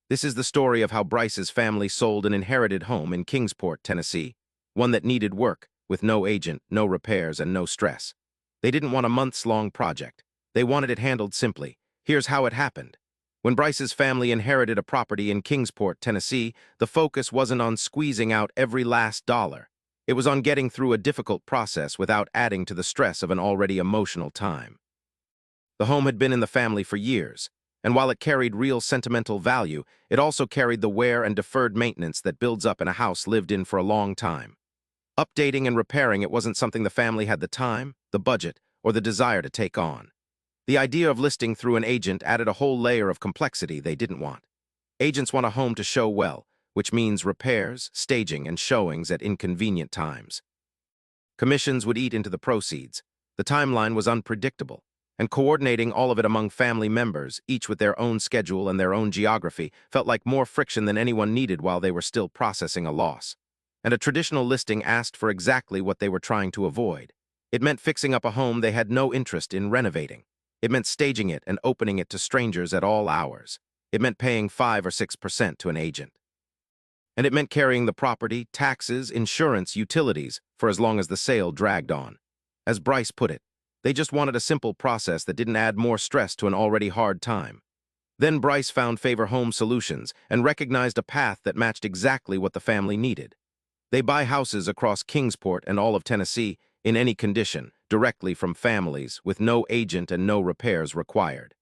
This is the story of how Bryce's family sold an inherited home in Kingsport, Tennessee, one that needed work, with no agent, no repairs, and no stress. They didn't want a months-long project. They wanted it handled simply. Here's how it happened. When Bryce's family inherited a property in Kingsport, Tennessee, the focus wasn't on squeezing out every last dollar. It was on getting through a difficult process without adding to the stress of an already emotional time. The home had been in the family for years, and while it carried real sentimental value, it also carried the wear and deferred maintenance that builds up in a house lived in for a long time. Updating and repairing it wasn't something the family had the time, the budget, or the desire to take on. The idea of listing through an agent added a whole layer of complexity they didn't want. Agents want a home to show well, which means repairs, staging, and showings at inconvenient times. Commissions would eat into the proceeds. The timeline was unpredictable, and coordinating all of it among family members, each with their own schedule and their own geography, felt like more friction than anyone needed while they were still processing a loss. And a traditional listing asked for exactly what they were trying to avoid. It meant fixing up a home they had no interest in renovating. It meant staging it and opening it to strangers at all hours. It meant paying 5 or 6% to an agent. And it meant carrying the property, taxes, insurance, utilities, for as long as the sale dragged on. As Bryce put it, they just wanted a simple process that didn't add more stress to an already hard time. Then Bryce found Favor Home Solutions and recognized a path that matched exactly what the family needed. They buy houses across Kingsport and all of Tennessee, in any condition, directly from families, with no agent and no repairs required.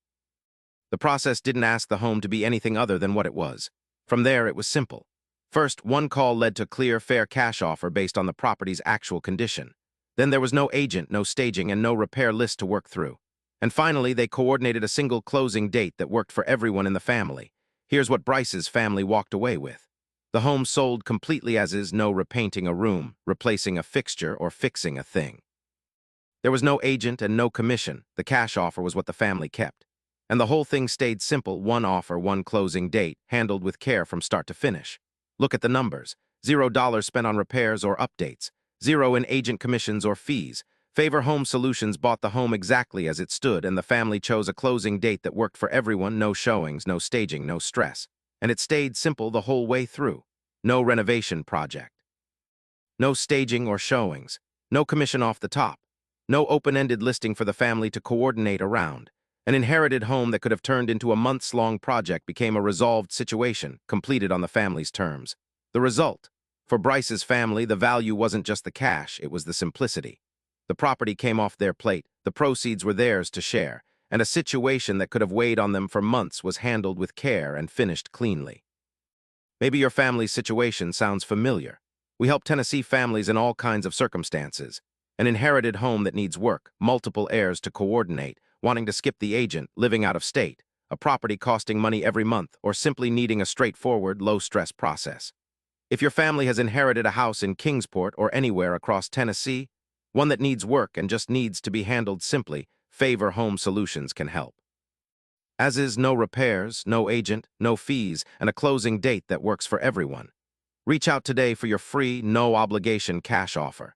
The process didn't ask the home to be anything other than what it was. From there, it was simple. First, one call led to clear, fair cash offer based on the property's actual condition. Then there was no agent, no staging, and no repair list to work through. And finally, they coordinated a single closing date that worked for everyone in the family. Here's what Bryce's family walked away with. The home sold completely as is, no repainting a room, replacing a fixture, or fixing a thing. There was no agent and no commission. The cash offer was what the family kept. And the whole thing stayed simple: one offer, one closing date, handled with care from start to finish. Look at the numbers. $0 spent on repairs or updates. 0 in agent commissions or fees. Favor Home Solutions bought the home exactly as it stood, and the family chose a closing date that worked for everyone. No showings, no staging, no stress. And it stayed simple the whole way through. No renovation project. No staging or showings. No commission off the top. No open-ended listing for the family to coordinate around. An inherited home that could have turned into a months-long project became a resolved situation, completed on the family's terms. The result? For Bryce's family, the value wasn't just the cash, it was the simplicity. The property came off their plate, the proceeds were theirs to share, and a situation that could have weighed on them for months was handled with care and finished cleanly. Maybe your family's situation sounds familiar. We help Tennessee families in all kinds of circumstances. An inherited home that needs work, multiple heirs to coordinate, wanting to skip the agent, living out of state, a property costing money every month, or simply needing a straightforward, low-stress process. If your family has inherited a house in Kingsport or anywhere across Tennessee, one that needs work and just needs to be handled simply, Favor Home Solutions can help. As is, no repairs, no agent, no fees, and a closing date that works for everyone. Reach out today for your free, no-obligation cash offer.